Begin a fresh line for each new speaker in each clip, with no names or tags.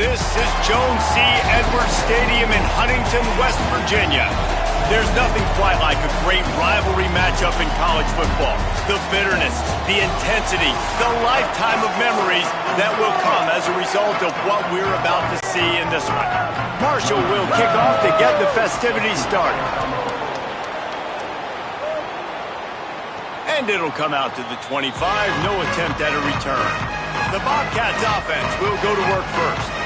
This is Jones C. Edwards Stadium in Huntington, West Virginia. There's nothing quite like a great rivalry matchup in college football. The bitterness, the intensity, the lifetime of memories that will come as a result of what we're about to see in this one. Marshall will kick off to get the festivities started. And it'll come out to the 25, no attempt at a return. The Bobcats offense will go to work first.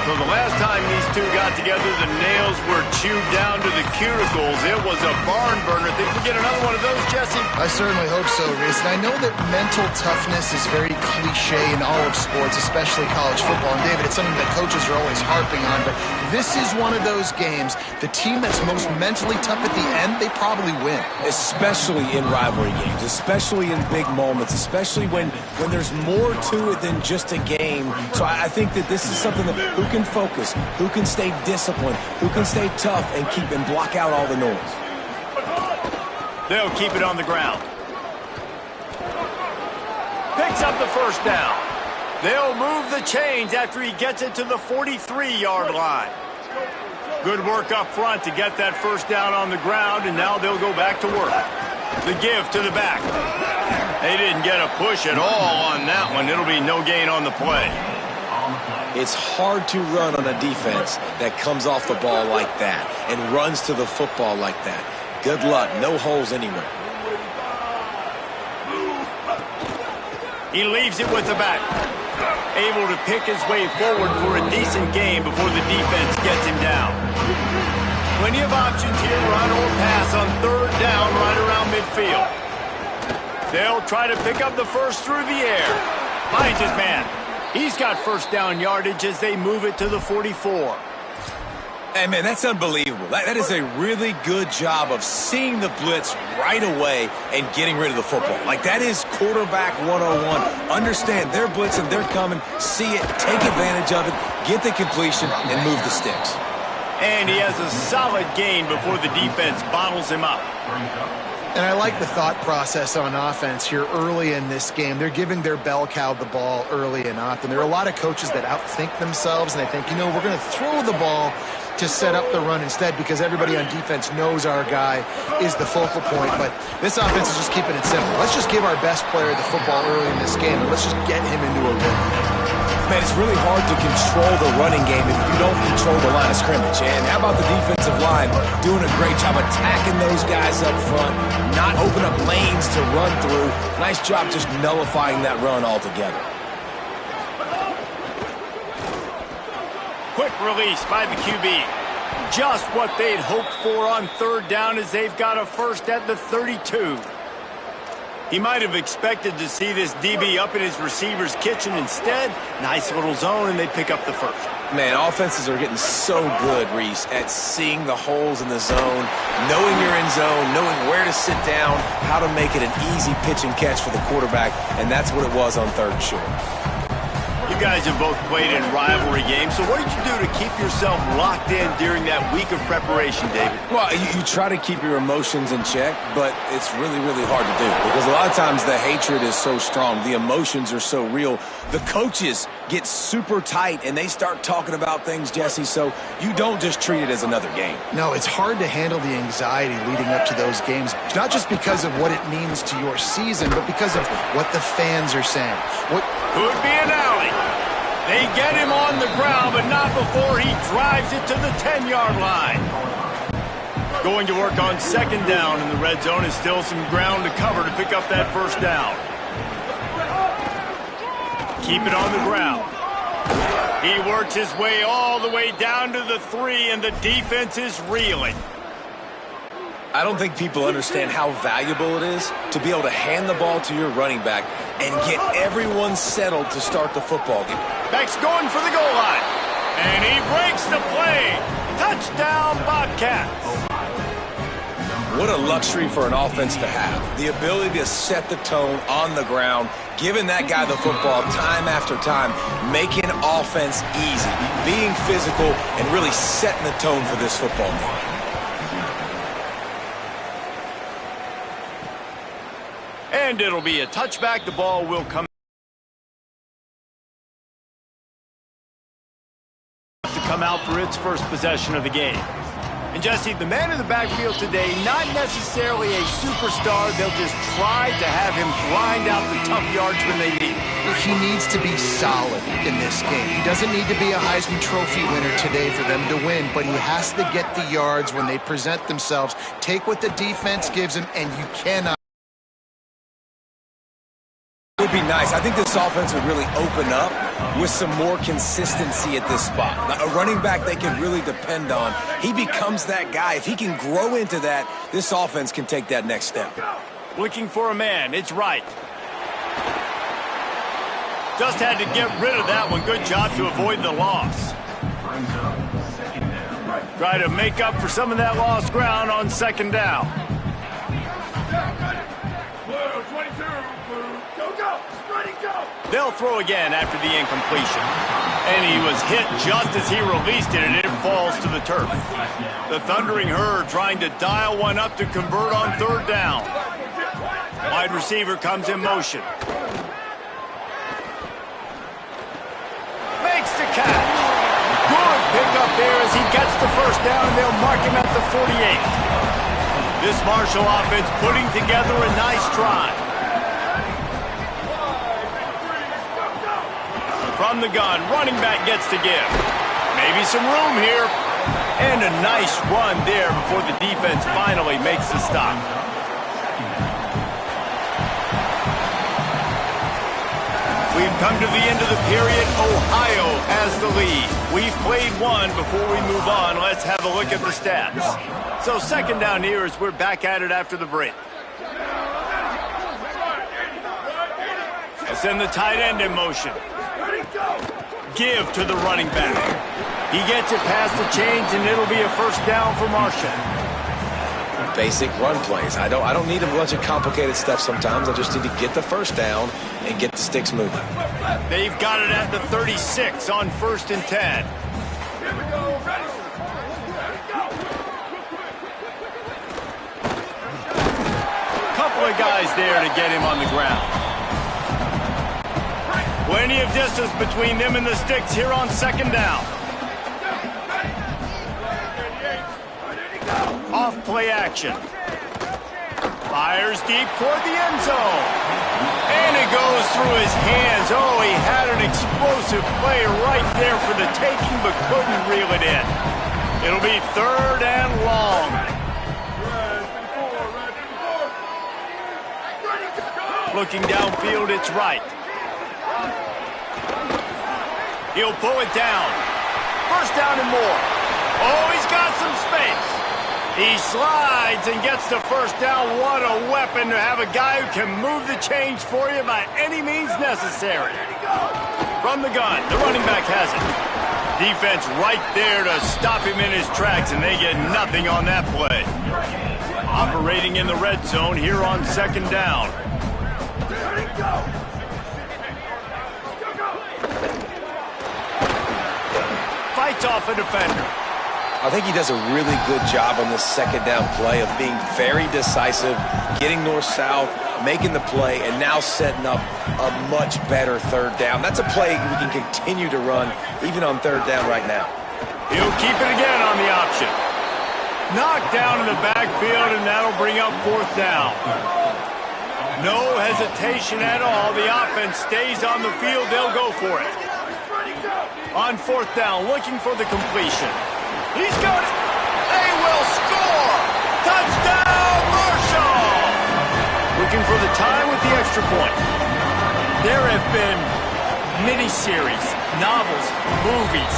So the last time these two got together, the nails were chewed down to the cuticles. It was a barn burner. Think we get another one of those, Jesse?
I certainly hope so, Reese. And I know that mental toughness is very cliche in all of sports, especially college football. And David, it's something that coaches are always harping on. But this is one of those games, the team that's most mentally tough at the end, they probably win.
Especially in rivalry games, especially in big moments, especially when there's more to it than just a game. So I think that this is something that who can focus, who can stay disciplined, who can stay tough and keep and block out all the noise.
They'll keep it on the ground. Picks up the first down. They'll move the chains after he gets it to the 43-yard line. Good work up front to get that first down on the ground, and now they'll go back to work. The give to the back. They didn't get a push at all on that one. It'll be no gain on the play.
It's hard to run on a defense that comes off the ball like that and runs to the football like that. Good luck. No holes anywhere.
He leaves it with the back. Able to pick his way forward for a decent gain before the defense gets him down. Plenty of options here, run or pass on third down right around midfield. They'll try to pick up the first through the air. Finds his man. He's got first down yardage as they move it to the 44.
Hey, man, that's unbelievable. That is a really good job of seeing the blitz right away and getting rid of the football. Like, that is quarterback 101. Understand they're blitzing, they're coming, see it, take advantage of it, get the completion, and move the sticks.
And he has a solid gain before the defense bottles him up.
And I like the thought process on offense here early in this game. They're giving their bell cow the ball early and often. There are a lot of coaches that outthink themselves, and they think, you know, we're going to throw the ball to set up the run instead because everybody on defense knows our guy is the focal point. But this offense is just keeping it simple. Let's just give our best player the football early in this game, and let's just get him into a rhythm.
Man, it's really hard to control the running game if you don't control the line of scrimmage. And how about the defensive line doing a great job attacking those guys up front, not open up lanes to run through. Nice job just nullifying that run altogether.
Quick release by the QB. Just what they'd hoped for on third down as they've got a first at the 32. He might have expected to see this DB up in his receiver's kitchen. Instead, nice little zone, and they pick up the first.
Man, offenses are getting so good, Reese, at seeing the holes in the zone, knowing you're in zone, knowing where to sit down, how to make it an easy pitch and catch for the quarterback, and that's what it was on third and short.
You guys have both played in rivalry games, so what did you do to keep yourself locked in during that week of preparation, David?
Well, you try to keep your emotions in check, but it's really, really hard to do because a lot of times the hatred is so strong. The emotions are so real. The coaches get super tight, and they start talking about things, Jesse, so you don't just treat it as another game.
No, it's hard to handle the anxiety leading up to those games, not just because of what it means to your season, but because of what the fans are saying.
Could be an alley. They get him on the ground, but not before he drives it to the 10-yard line. Going to work on second down in the red zone is still some ground to cover to pick up that first down. Keep it on the ground. He works his way all the way down to the 3, and the defense is reeling.
I don't think people understand how valuable it is to be able to hand the ball to your running back and get everyone settled to start the football game.
Back's going for the goal line. And he breaks the play. Touchdown, Bobcats.
What a luxury for an offense to have. The ability to set the tone on the ground, giving that guy the football time after time, making offense easy, being physical, and really setting the tone for this football game.
And it'll be a touchback. The ball will come come out for its first possession of the game. And Jesse, the man in the backfield today, not necessarily a superstar. They'll just try to have him grind out the tough yards when they need.
He needs to be solid in this game. He doesn't need to be a Heisman Trophy winner today for them to win, but he has to get the yards when they present themselves. Take what the defense gives him, and you cannot.
It would be nice. I think this offense would really open up with some more consistency at this spot. A running back they can really depend on. He becomes that guy. If he can grow into that, this offense can take that next step.
Looking for a man. It's right. Just had to get rid of that one. Good job to avoid the loss. Try to make up for some of that lost ground on second down. They'll throw again after the incompletion. And he was hit just as he released it, and it falls to the turf. The Thundering Herd trying to dial one up to convert on third down. Wide receiver comes in motion. Makes the catch. Good pickup there as he gets the first down, and they'll mark him at the 48. This Marshall offense putting together a nice drive. From the gun, running back gets to give. Maybe some room here. And a nice run there before the defense finally makes the stop. We've come to the end of the period. Ohio has the lead. We've played one. Before we move on, let's have a look at the stats. So second down here as we're back at it after the break. Let's send the tight end in motion. Give to the running back. He gets it past the chains, and it'll be a first down for Maction.
Basic run plays. I don't need a bunch of complicated stuff sometimes. I just need to get the first down and get the sticks moving.
They've got it at the 36 on 1st and 10. Couple of guys there to get him on the ground. Plenty of distance between them and the sticks here on second down. Off play action. Fires deep toward the end zone. And it goes through his hands. Oh, he had an explosive play right there for the taking, but couldn't reel it in. It'll be third and long. Looking downfield, it's right. He'll pull it down. First down and more. Oh, he's got some space. He slides and gets the first down. What a weapon to have a guy who can move the chains for you by any means necessary. From the gun, the running back has it. Defense right there to stop him in his tracks, and they get nothing on that play. Operating in the red zone here on second down. Fights off a defender.
I think he does a really good job on this second down play of being very decisive, getting north-south, making the play, and now setting up a much better third down. That's a play we can continue to run even on third down right now.
He'll keep it again on the option. Knocked down in the backfield, and that'll bring up fourth down. No hesitation at all. The offense stays on the field. They'll go for it. On fourth down, looking for the completion. He's got it. They will score. Touchdown, Marshall. Looking for the tie with the extra point. There have been miniseries, novels, movies,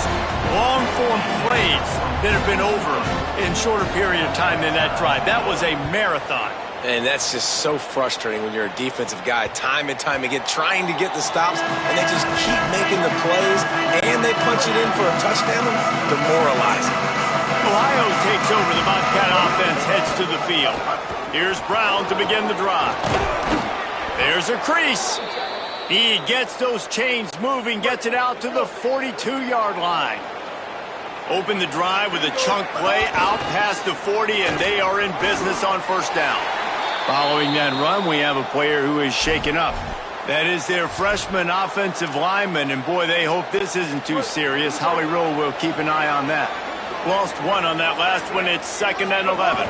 long-form plays that have been over in shorter period of time than that drive. That was a marathon.
And that's just so frustrating when you're a defensive guy, time and time again, trying to get the stops, and they just keep making the plays, and they punch it in for a touchdown. Demoralizing.
Ohio takes over. The Bobcat offense heads to the field. Here's Brown to begin the drive. There's a crease. He gets those chains moving, gets it out to the 42-yard line. Open the drive with a chunk play out past the 40, and they are in business on first down. Following that run, we have a player who is shaken up. That is their freshman offensive lineman, and boy, they hope this isn't too serious. Howie Rowe will keep an eye on that. Lost one on that last one. It's 2nd and 11.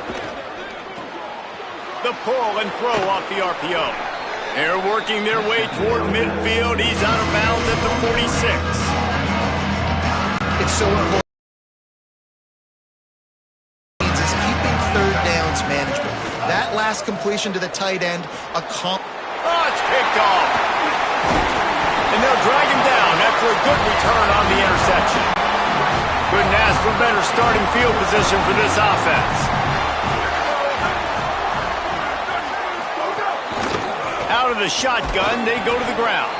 The pull and throw off the RPO. They're working their way toward midfield. He's out of bounds at the 46.
It's so important. Is keeping third downs manageable. That last completion to the tight end,
it's picked off. And they'll drag him down after a good return on the interception. Couldn't ask for better starting field position for this offense. Out of the shotgun, they go to the ground.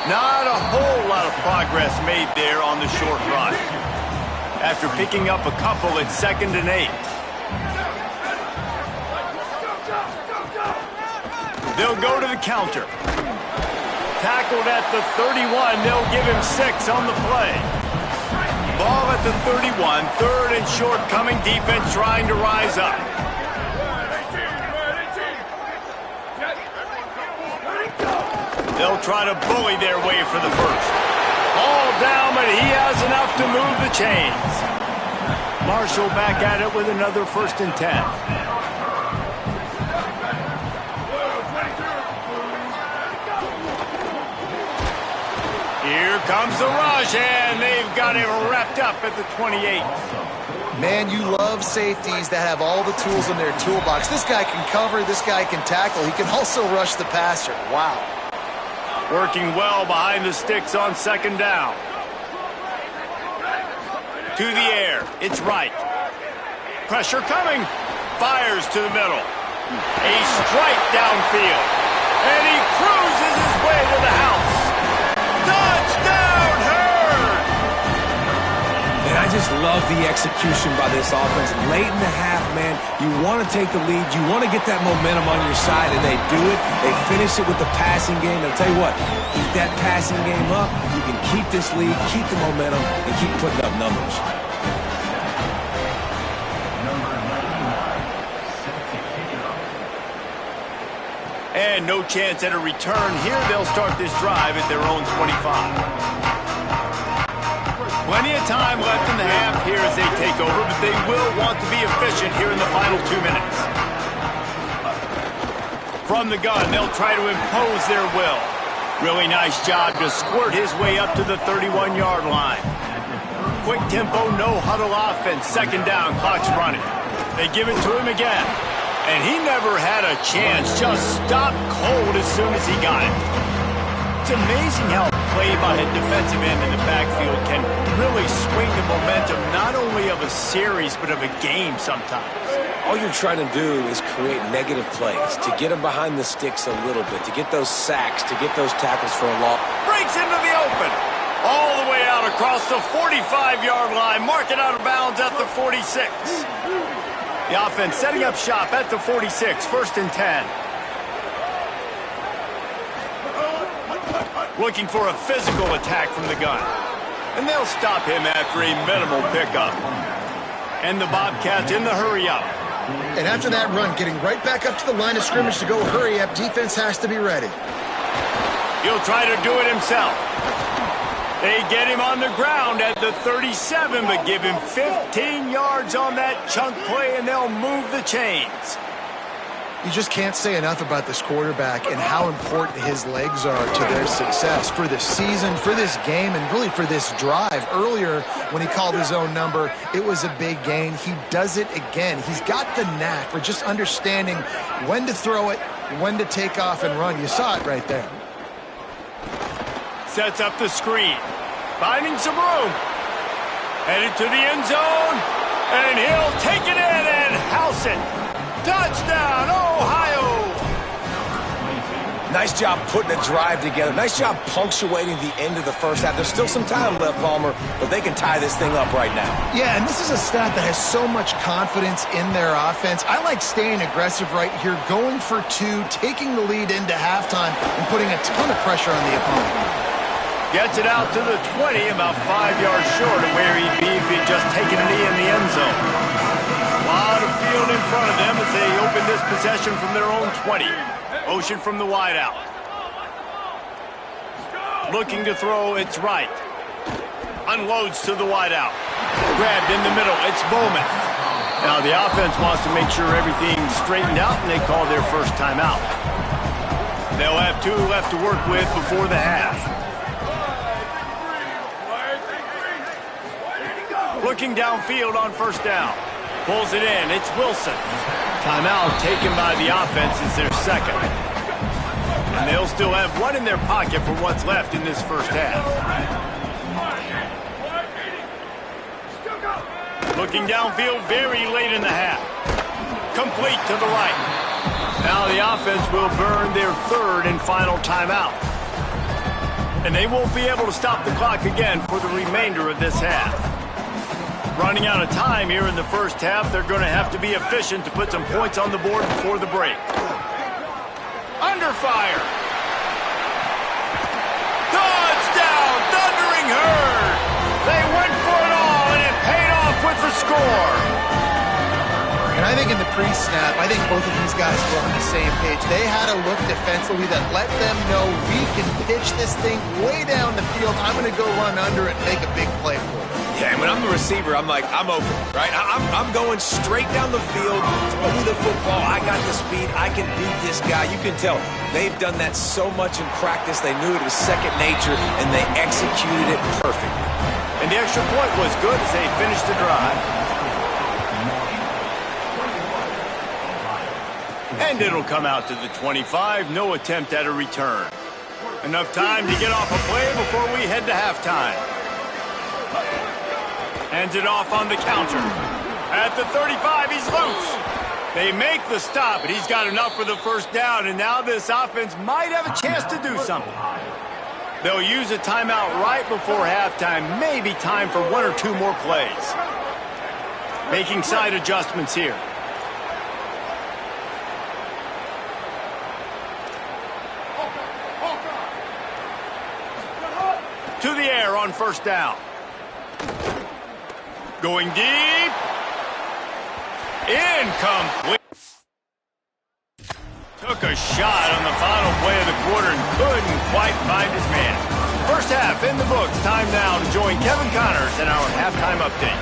Not a whole lot of progress made there on the short run. After picking up a couple, it's 2nd and 8. They'll go to the counter. Tackled at the 31. They'll give him 6 on the play. Ball at the 31. 3rd and short coming. Defense trying to rise up. They'll try to bully their way for the first. Ball down, but he has enough to move the chains. Marshall back at it with another 1st and 10. Here comes the rush, and they've got him wrapped up at the 28.
Man, you love safeties that have all the tools in their toolbox. This guy can cover, this guy can tackle. He can also rush the passer. Wow.
Working well behind the sticks on 2nd down. To the air. It's right. Pressure coming. Fires to the middle. A strike downfield. And he cruises his way to the house. Touchdown, Hurd!
And I just love the execution by this offense. Late in the half, man, you want to take the lead. You want to get that momentum on your side, and they do it. They finish it with the passing game. I'll tell you what, keep that passing game up. You can keep this lead, keep the momentum, and keep putting up numbers.
And no chance at a return here. They'll start this drive at their own 25. Plenty of time left in the half here as they take over, but they will want to be efficient here in the final 2 minutes. From the gun, they'll try to impose their will. Really nice job to squirt his way up to the 31-yard line. Quick tempo, no huddle offense. 2nd down, clock's running. They give it to him again. And he never had a chance, just stopped cold as soon as he got it. It's amazing how play by a defensive end in the backfield can really swing the momentum not only of a series but of a game sometimes.
All you're trying to do is create negative plays, to get them behind the sticks a little bit, to get those sacks, to get those tackles for a loss.
Breaks into the open. All the way out across the 45-yard line. Mark it out of bounds at the 46. The offense setting up shop at the 46, 1st and 10. Looking for a physical attack from the gun. And they'll stop him after a minimal pickup. And the Bobcats in the hurry-up.
And after that run, getting right back up to the line of scrimmage to go hurry-up, defense has to be ready.
He'll try to do it himself. They get him on the ground at the 37, but give him 15 yards on that chunk play, and they'll move the chains.
You just can't say enough about this quarterback and how important his legs are to their success for this season, for this game, and really for this drive. Earlier, when he called his own number, it was a big gain. He does it again. He's got the knack for just understanding when to throw it, when to take off and run. You saw it right there.
Sets up the screen. Finding some room. Headed to the end zone. And he'll take it in and house it. Touchdown, Ohio!
Nice job putting a drive together. Nice job punctuating the end of the first half. There's still some time left, Palmer, but they can tie this thing up right now.
Yeah, and this is a staff that has so much confidence in their offense. I like staying aggressive right here, going for 2, taking the lead into halftime, and putting a ton of pressure on the opponent.
Gets it out to the 20, about 5 yards short of where he'd be if he'd just taken a knee in the end zone. A lot of field in front of them as they open this possession from their own 20. Motion from the wideout. Looking to throw, it's right. Unloads to the wideout. Grabbed in the middle, it's Bowman. Now the offense wants to make sure everything's straightened out, and they call their first timeout. They'll have 2 left to work with before the half. Looking downfield on first down. Pulls it in, it's Wilson. Timeout taken by the offense is their second. And they'll still have 1 in their pocket for what's left in this first half. Looking downfield very late in the half. Complete to the right. Now the offense will burn their 3rd and final timeout. And they won't be able to stop the clock again for the remainder of this half. Running out of time here in the first half, they're going to have to be efficient to put some points on the board before the break. Under fire. Touchdown, Thundering Herd. They went for it all, and it paid off with the score.
And I think in the pre-snap, I think both of these guys were on the same page. They had a look defensively that let them know we can pitch this thing way down the field. I'm going to go run under it and make a big play for it.
Yeah, and when I'm the receiver, I'm like, I'm open, right? I'm going straight down the field, throw the football. I got the speed. I can beat this guy. You can tell they've done that so much in practice. They knew it was second nature, and they executed it perfectly.
And the extra point was good as they finished the drive. And it'll come out to the 25. No attempt at a return. Enough time to get off a play before we head to halftime. Hands it off on the counter. At the 35, he's loose. They make the stop, but he's got enough for the first down, and now this offense might have a chance to do something. They'll use a timeout right before halftime. Maybe time for 1 or 2 more plays. Making side adjustments here. To the air on first down. Going deep. Incomplete. Took a shot on the final play of the quarter and couldn't quite find his man. First half in the books. Time now to join Kevin Connors in our halftime update.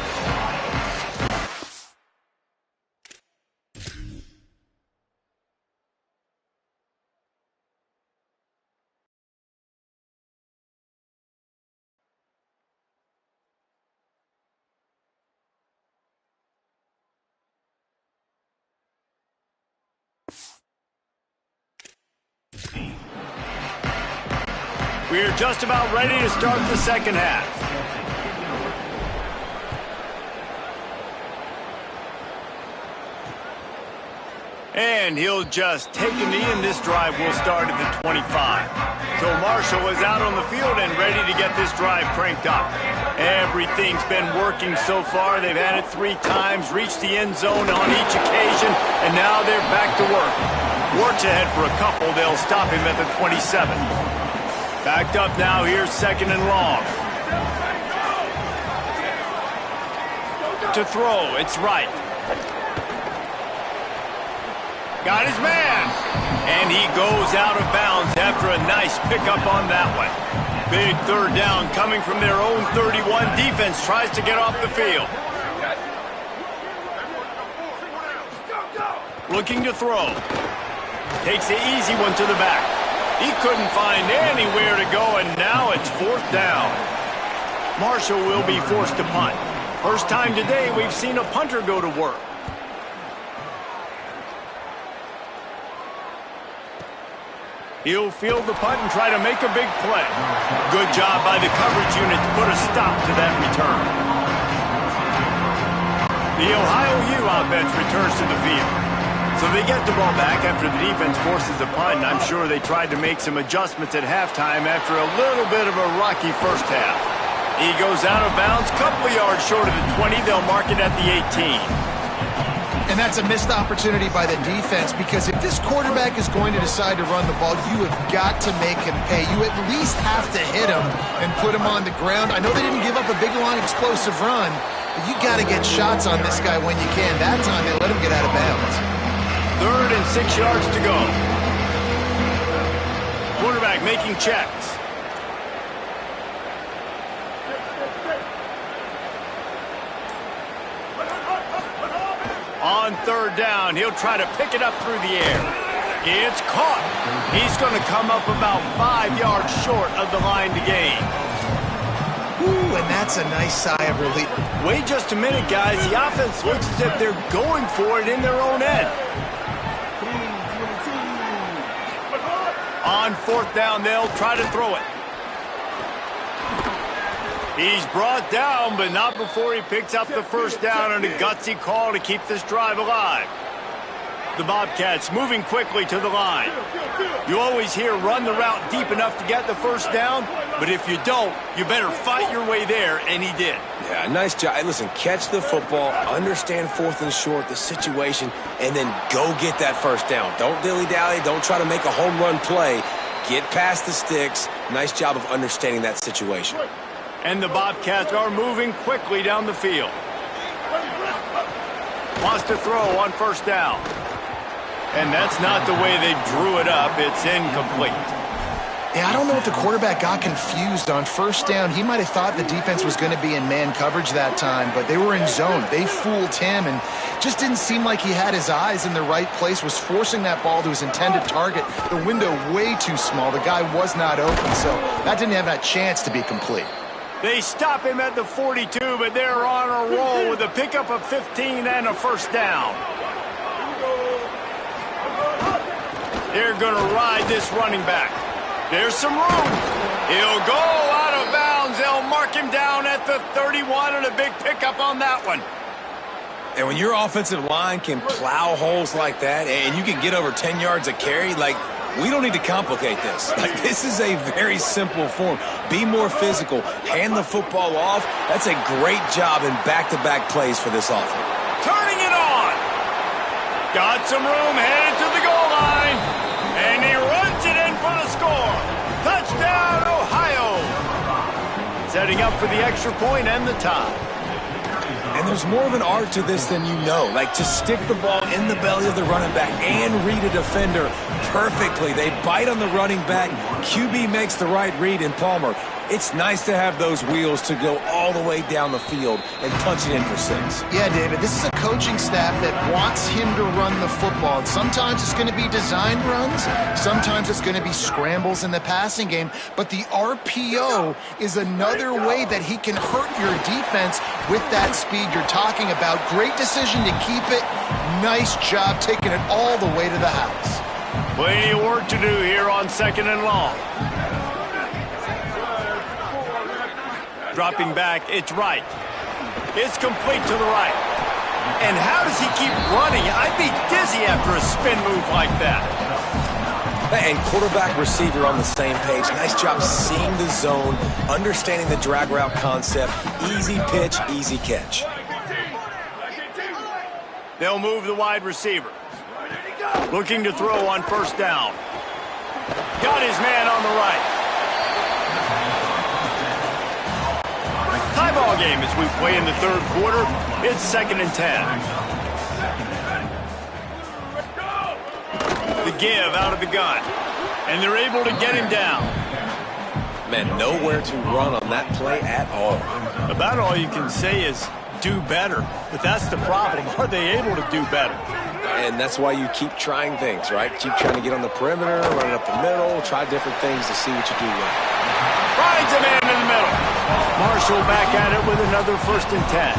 We're just about ready to start the second half. And he'll just take a knee, and this drive will start at the 25. So Marshall is out on the field and ready to get this drive cranked up. Everything's been working so far. They've had it 3 times, reached the end zone on each occasion, and now they're back to work. Works ahead for a couple. They'll stop him at the 27. Backed up now, here's second and long. To throw, it's right. Got his man. And he goes out of bounds after a nice pickup on that one. Big third down coming from their own 31. Defense tries to get off the field. Looking to throw. Takes the easy one to the back. He couldn't find anywhere to go, and now it's fourth down. Marshall will be forced to punt. First time today we've seen a punter go to work. He'll field the punt and try to make a big play. Good job by the coverage unit to put a stop to that return. The Ohio U offense returns to the field. So they get the ball back after the defense forces a punt, and I'm sure they tried to make some adjustments at halftime after a little bit of a rocky first half. He goes out of bounds, couple of yards short of the 20. They'll mark it at the 18.
And that's a missed opportunity by the defense, because if this quarterback is going to decide to run the ball, you have got to make him pay. You at least have to hit him and put him on the ground. I know they didn't give up a big, long, explosive run, but you got to get shots on this guy when you can. That time they let him get out of bounds.
3rd and 6 yards to go. Quarterback making checks. on third down. He'll try to pick it up through the air. It's caught. He's going to come up about 5 yards short of the line to gain.
Ooh, and that's a nice sigh of relief.
Wait just a minute, guys. The offense looks as if they're going for it in their own end. On fourth down, they'll try to throw it. He's brought down, but not before he picks up the first down on a gutsy call to keep this drive alive. The Bobcats moving quickly to the line. You always hear run the route deep enough to get the first down, but if you don't, you better fight your way there, and he did.
Yeah, nice job. Hey, listen, catch the football, understand fourth and short, the situation, and then go get that first down. Don't dilly-dally. Don't try to make a home run play. Get past the sticks. Nice job of understanding that situation.
And the Bobcats are moving quickly down the field. Wants to throw on first down. And that's not the way they drew it up. It's incomplete.
Yeah, I don't know if the quarterback got confused on first down. He might have thought the defense was going to be in man coverage that time, but they were in zone. They fooled him and just didn't seem like he had his eyes in the right place, was forcing that ball to his intended target. The window way too small. The guy was not open, so that didn't have that chance to be complete.
They stop him at the 42, but they're on a roll with a pickup of 15 and a first down. They're going to ride this running back. There's some room. He'll go out of bounds. They'll mark him down at the 31 and a big pickup on that one.
And when your offensive line can plow holes like that and you can get over 10 yards a carry, like, we don't need to complicate this. Like, this is a very simple form. Be more physical. Hand the football off. That's a great job in back-to-back plays for this offense.
Turning it on. Got some room, headed to the goal line. And he runs it in for the score. Touchdown, Ohio. Setting up for the extra point and the tie.
And there's more of an art to this than you know. Like, to stick the ball in the belly of the running back and read a defender perfectly. They bite on the running back. QB makes the right read in Palmer. It's nice to have those wheels to go all the way down the field and punch it in for 6.
Yeah, David, this is a coaching staff that wants him to run the football. And sometimes it's going to be designed runs. Sometimes it's going to be scrambles in the passing game. But the RPO is another way that he can hurt your defense with that speed you're talking about. Great decision to keep it. Nice job taking it all the way to the house.
Plenty of work to do here on second and long. Dropping back, it's right. It's complete to the right. And how does he keep running? I'd be dizzy after a spin move like that.
And quarterback receiver on the same page. Nice job seeing the zone, understanding the drag route concept. Easy pitch, easy catch.
They'll move the wide receiver. Looking to throw on first down. Got his man on the right. Tie ball game as we play in the third quarter. It's 2nd and 10. The give out of the gun. And they're able to get him down.
Man, nowhere to run on that play at all.
About all you can say is do better. But that's the problem. Are they able to do better?
And that's why you keep trying things, right? Keep trying to get on the perimeter, run it up the middle, try different things to see what you do well.
Finds a man in the middle. Marshall back at it with another 1st and 10.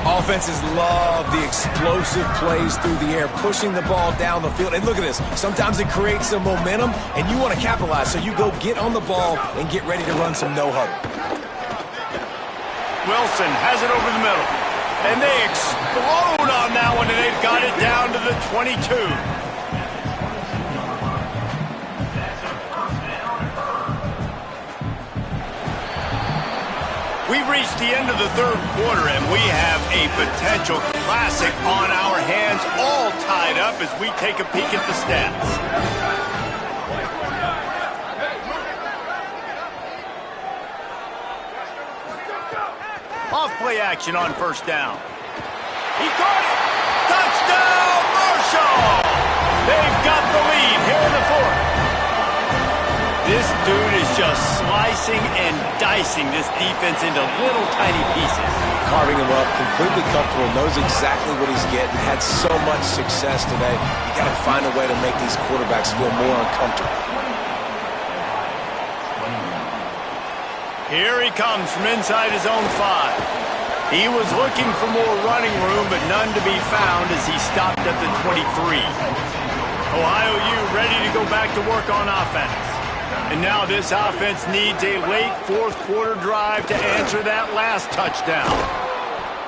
Offenses love the explosive plays through the air, pushing the ball down the field. And look at this. Sometimes it creates some momentum, and you want to capitalize. So you go get on the ball and get ready to run some no-huddle.
Wilson has it over the middle. And they explode on that one, and they've got it down to the 22. We've reached the end of the third quarter, and we have a potential classic on our hands, all tied up as we take a peek at the stats. Off play action on first down. He caught it! Touchdown, Marshall! They've got the lead here in the fourth. This dude is just slicing and dicing this defense into little tiny pieces.
Carving him up, completely comfortable, knows exactly what he's getting, had so much success today. You got to find a way to make these quarterbacks feel more uncomfortable.
Here he comes from inside his own 5. He was looking for more running room, but none to be found as he stopped at the 23. Ohio U ready to go back to work on offense. And now this offense needs a late fourth-quarter drive to answer that last touchdown.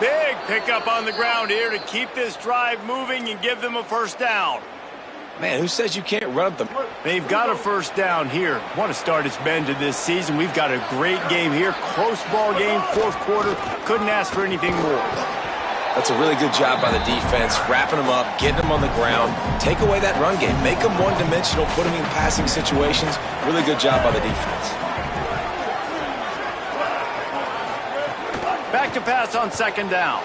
Big pickup on the ground here to keep this drive moving and give them a first down.
Man, who says you can't run up the...
They've got a first down here. What a start it's been to this season. We've got a great game here. Close ball game, fourth quarter. Couldn't ask for anything more.
That's a really good job by the defense, wrapping them up, getting them on the ground. Take away that run game. Make them one-dimensional, put them in passing situations. Really good job by the defense.
Back to pass on second down.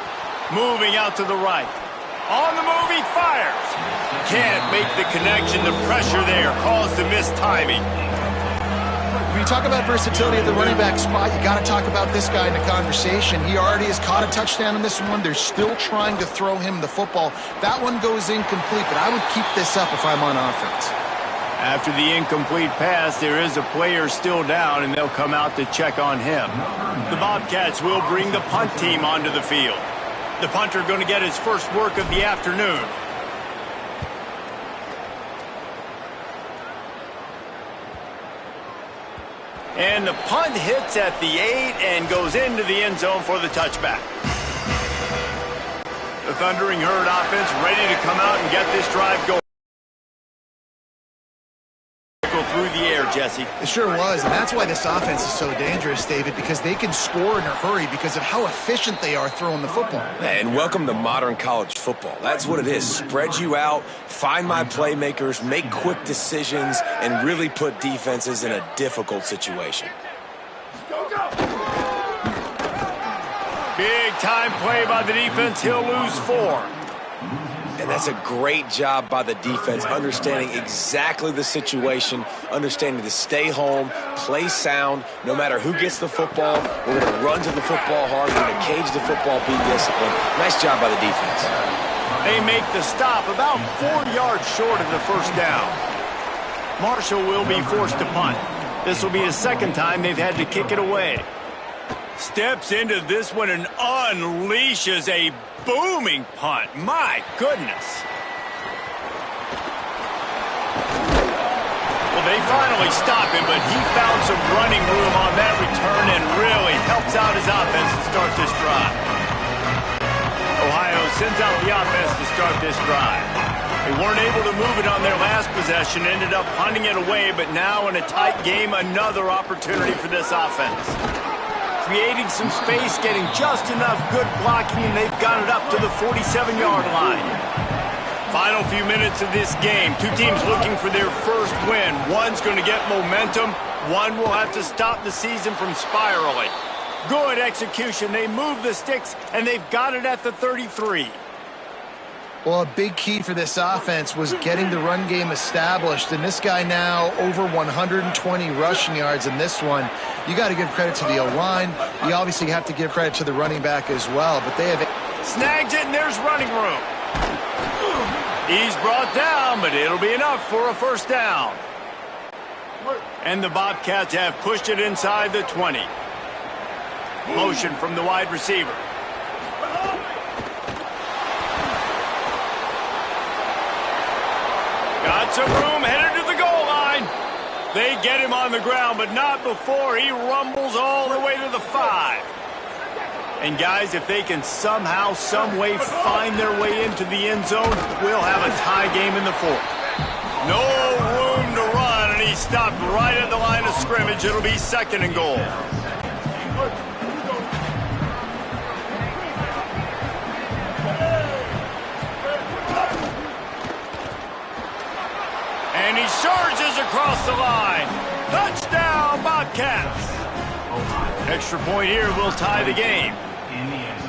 Moving out to the right. On the move, he fires. Can't make the connection. The pressure there caused the missed timing.
When you talk about versatility at the running back spot, you got to talk about this guy in the conversation. He already has caught a touchdown in this one. They're still trying to throw him the football. That one goes incomplete, but I would keep this up if I'm on offense.
After the incomplete pass, there is a player still down, and they'll come out to check on him. The Bobcats will bring the punt team onto the field. The punter going to get his first work of the afternoon. And the punt hits at the 8 and goes into the end zone for the touchback. The Thundering Herd offense ready to come out and get this drive going. Through the air, Jesse.
It sure was, and that's why this offense is so dangerous, David, because they can score in a hurry because of how efficient they are throwing the football.
And welcome to modern college football. That's what it is. Spread you out, find my playmakers, make quick decisions, and really put defenses in a difficult situation.
Big time play by the defense. He'll lose 4.
And that's a great job by the defense, understanding exactly the situation, understanding to stay home, play sound, no matter who gets the football. We're going to run to the football hard. We're going to cage the football, be disciplined. Nice job by the defense.
They make the stop about 4 yards short of the first down. Marshall will be forced to punt. This will be the second time they've had to kick it away. Steps into this one and unleashes a booming punt. My goodness. Well, they finally stop him, but he found some running room on that return and really helps out his offense to start this drive. Ohio sends out the offense to start this drive. They weren't able to move it on their last possession, ended up punting it away, but now in a tight game, another opportunity for this offense. Creating some space, getting just enough good blocking, and they've got it up to the 47-yard line. Final few minutes of this game. Two teams looking for their first win. One's going to get momentum. One will have to stop the season from spiraling. Good execution. They move the sticks, and they've got it at the 33.
Well, a big key for this offense was getting the run game established, and this guy now over 120 rushing yards in this one. You got to give credit to the O-line. You obviously have to give credit to the running back as well, but they have...
Snags it, and there's running room. He's brought down, but it'll be enough for a first down. And the Bobcats have pushed it inside the 20. Motion from the wide receiver. Got some room, headed to the goal line. They get him on the ground, but not before he rumbles all the way to the 5. And guys, if they can somehow, some way find their way into the end zone, we'll have a tie game in the 4th. No room to run, and he stopped right at the line of scrimmage. It'll be second and goal. And he surges across the line. Touchdown, Bobcats. Extra point here will tie the game.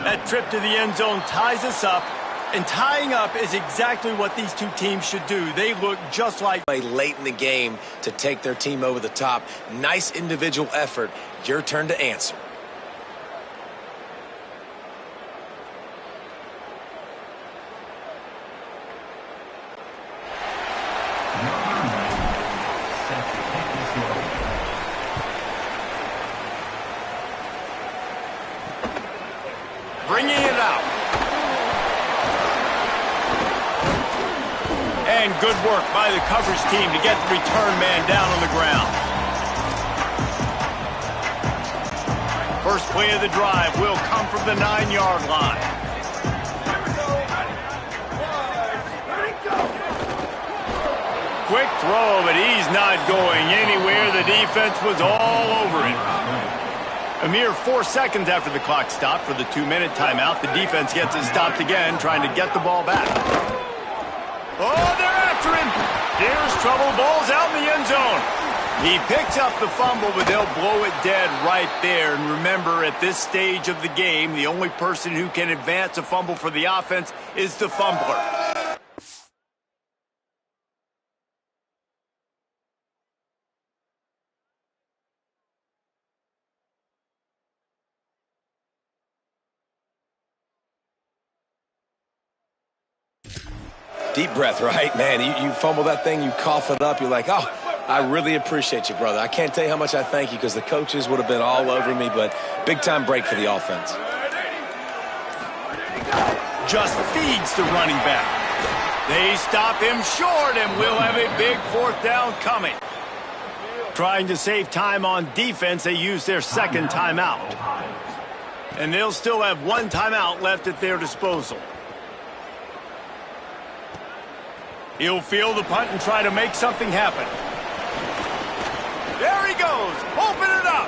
That trip to the end zone ties us up. And tying up is exactly what these two teams should do. They look just like
late in the game to take their team over the top. Nice individual effort. Your turn to answer.
bringing it out. And good work by the coverage team to get the return man down on the ground. First play of the drive will come from the 9-yard line. Quick throw, but he's not going anywhere. The defense was all over him. A mere 4 seconds after the clock stopped for the 2-minute timeout, the defense gets it stopped again, trying to get the ball back. Oh, they're after him. Here's trouble. Ball's out in the end zone. He picks up the fumble, but they'll blow it dead right there. And remember, at this stage of the game, the only person who can advance a fumble for the offense is the fumbler.
Deep breath, right? Man, you fumble that thing, you cough it up, you're like, oh, I really appreciate you, brother. I can't tell you how much I thank you because the coaches would have been all over me, but big-time break for the offense.
Just feeds the running back. They stop him short, and we'll have a big 4th down coming. Trying to save time on defense, they use their second timeout. And they'll still have 1 timeout left at their disposal. He'll field the punt and try to make something happen. There he goes. Open it up.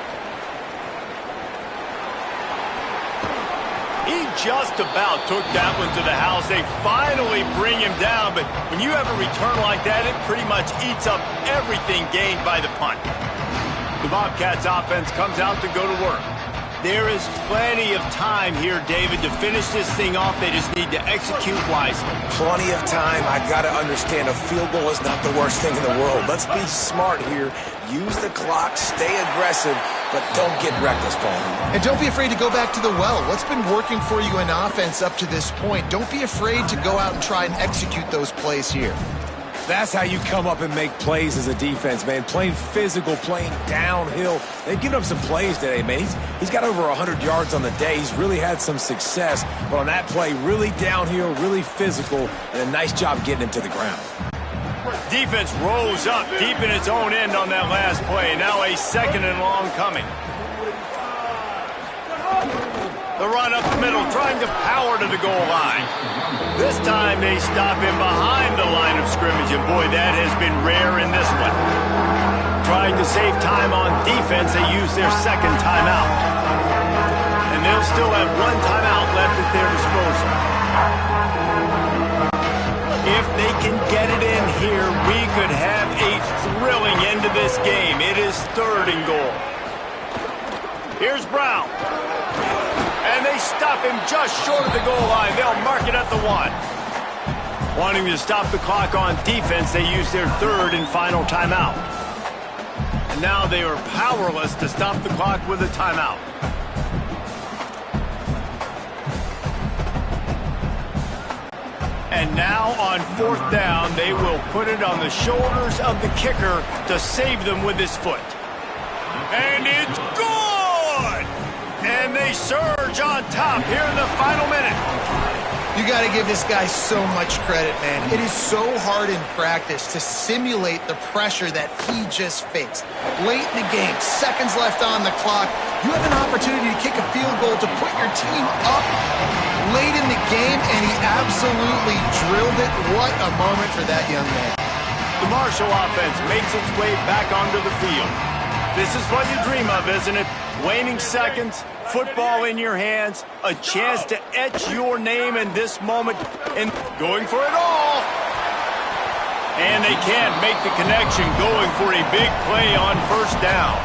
He just about took that one to the house. They finally bring him down, but when you have a return like that, it pretty much eats up everything gained by the punt. The Bobcats offense comes out to go to work. There is plenty of time here, David, to finish this thing off. They just need to execute wisely.
Plenty of time. I've got to understand a field goal is not the worst thing in the world. Let's be smart here. Use the clock, stay aggressive, but don't get reckless, Paul.
And don't be afraid to go back to the well. What's been working for you in offense up to this point? Don't be afraid to go out and try and execute those plays here.
That's how you come up and make plays as a defense, man. Playing physical, playing downhill. They've given up some plays today, man. He's got over 100 yards on the day. He's really had some success. But on that play, really downhill, really physical, and a nice job getting him to the ground.
Defense rolls up deep in its own end on that last play. Now a 2nd and long coming. The run up the middle, trying to power to the goal line. This time they stop him behind the line of scrimmage, and boy, that has been rare in this one. Trying to save time on defense, they use their 2nd timeout. And they'll still have 1 timeout left at their disposal. If they can get it in here, we could have a thrilling end to this game. It is 3rd and goal. Here's Brown. And they stop him just short of the goal line. They'll mark it at the 1. Wanting to stop the clock on defense, they use their 3rd and final timeout. And now they are powerless to stop the clock with a timeout. And now on 4th down, they will put it on the shoulders of the kicker to save them with his foot. And it's good! And they surge on top here in the final minute.
You got to give this guy so much credit, man. It is so hard in practice to simulate the pressure that he just faced. Late in the game, seconds left on the clock, you have an opportunity to kick a field goal to put your team up late in the game, and he absolutely drilled it. What a moment for that young man.
The Marshall offense makes its way back onto the field. This is what you dream of, isn't it? Waning seconds, football in your hands, a chance to etch your name in this moment, and going for it all. And they can't make the connection, going for a big play on 1st down.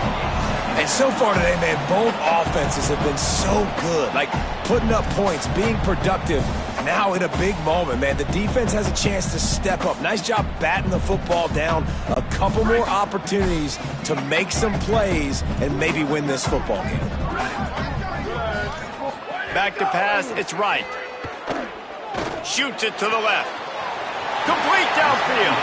And so far today, man, both offenses have been so good. Like putting up points, being productive, Now in a big moment, man, the defense has a chance to step up. Nice job batting the football down. A couple more opportunities to make some plays and maybe win this football game.
Back to pass, it's right. Shoots it to the left. Complete downfield.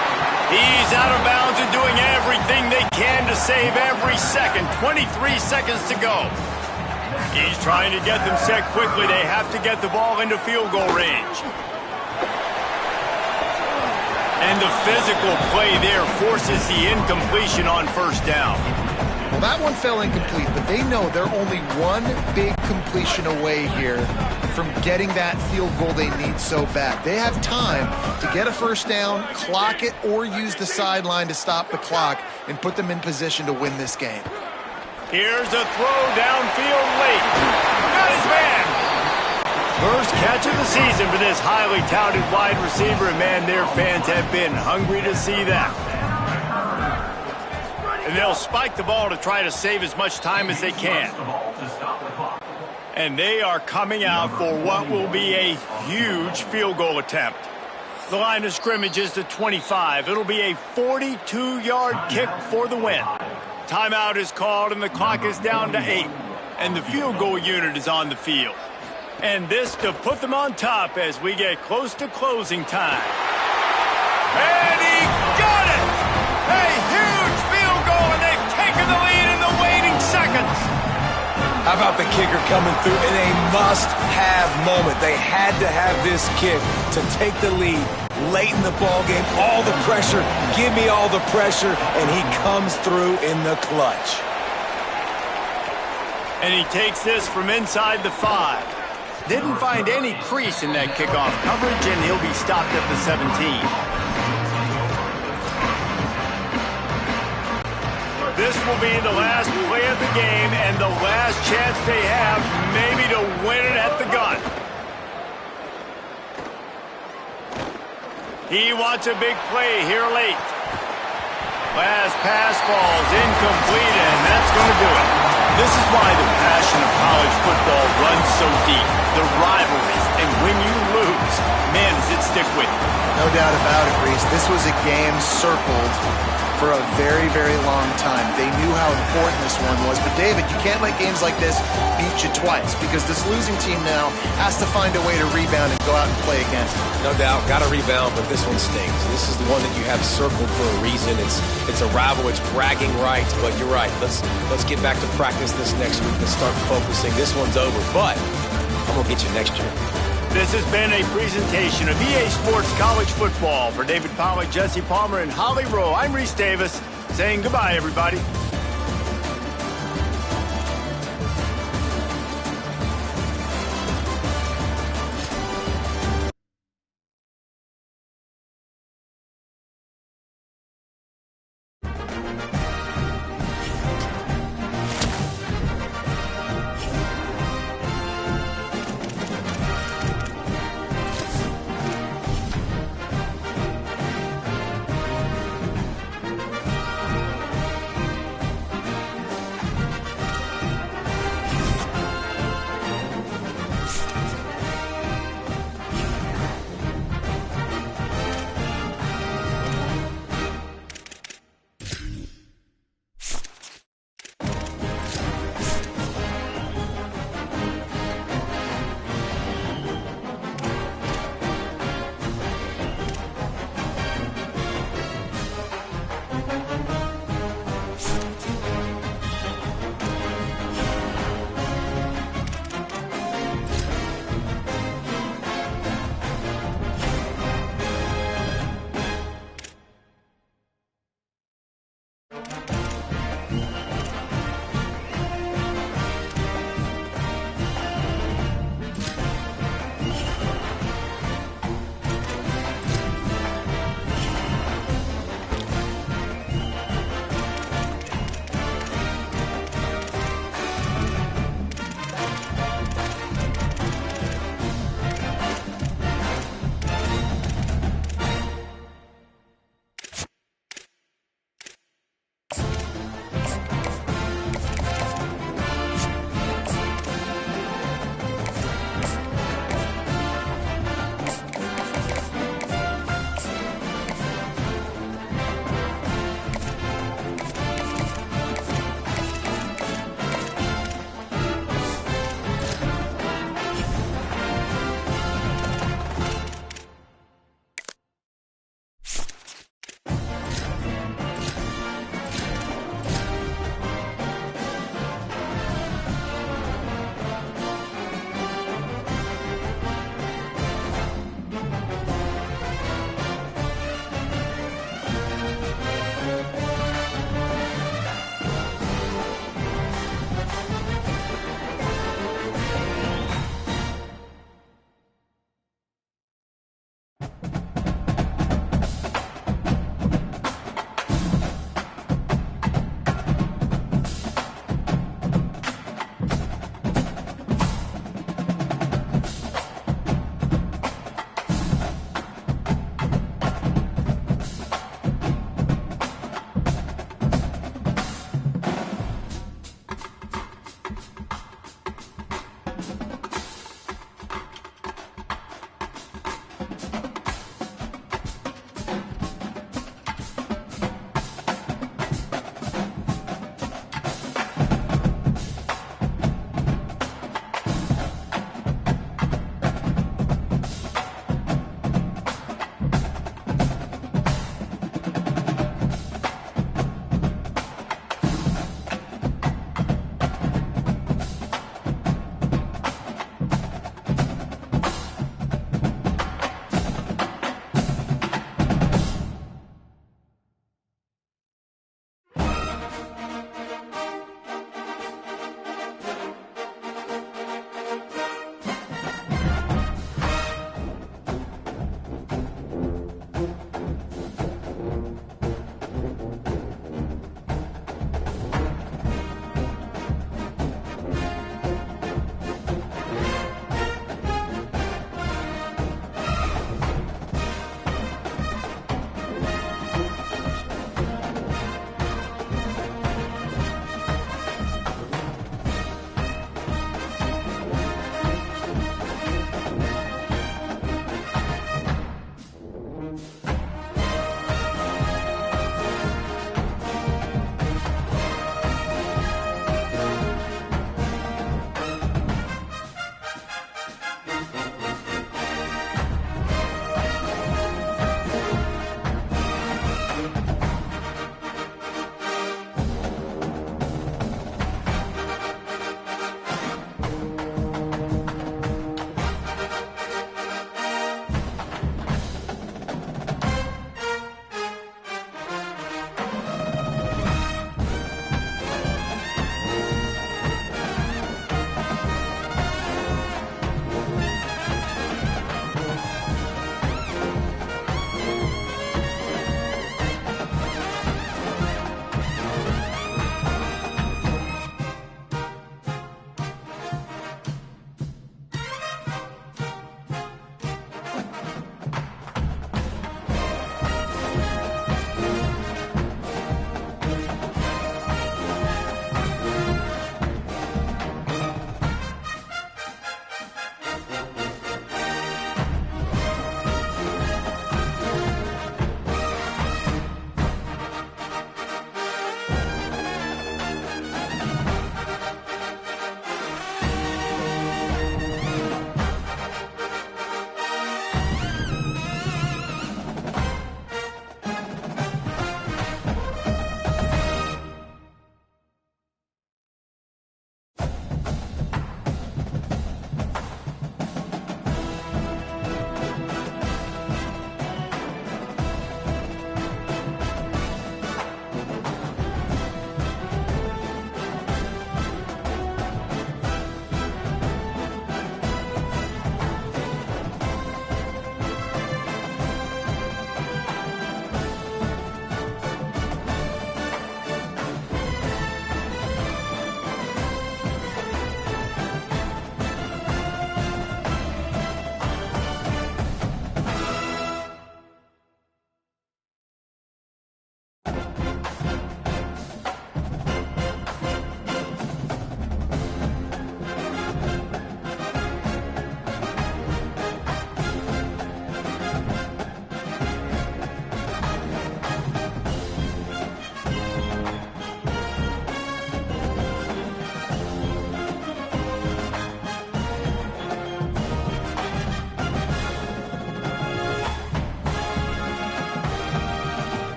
He's out of bounds and doing everything they can to save every second. 23 seconds to go. He's trying to get them set quickly. They have to get the ball into field goal range. And the physical play there forces the incompletion on first down.
Well, that one fell incomplete, but they know they're only one big completion away here from getting that field goal they need so bad. They have time to get a first down, clock it, or use the sideline to stop the clock and put them in position to win this game.
Here's a throw downfield late. Got his man. First catch of the season for this highly touted wide receiver, and man, their fans have been hungry to see that. And they'll spike the ball to try to save as much time as they can. And they are coming out for what will be a huge field goal attempt. The line of scrimmage is the 25. It'll be a 42-yard kick for the win. Timeout is called and the clock is down to 8. And the field goal unit is on the field. And this to put them on top as we get close to closing time. And he got it! A huge field goal, and they've taken the lead in the waning seconds.
How about the kicker coming through in a must-have moment? They had to have this kick to take the lead late in the ball game. All the pressure, give me all the pressure, and he comes through in the clutch.
And he takes this from inside the 5. Didn't find any crease in that kickoff coverage, and he'll be stopped at the 17. This will be the last play of the game and the last chance they have maybe to win it at the gun. He wants a big play here late. Last pass falls incomplete, and that's going to do it. This is why the passion of college football runs so deep. The rivalries, and when you lose, man, does it stick with you.
No doubt about it, Reese. This was a game circled for a very, very long time. They knew how important this one was. But, David, you can't let games like this beat you twice because this losing team now has to find a way to rebound and go out and play again.
No doubt, got to rebound, but this one stings. This is the one that you have circled for a reason. It's a rival, it's bragging rights, but you're right. Let's get back to practice this next week. Let's start focusing. This one's over, but I'm going to get you next year.
This has been a presentation of EA Sports College Football. For David Pollack, Jesse Palmer, and Holly Rowe, I'm Reese Davis saying goodbye, everybody.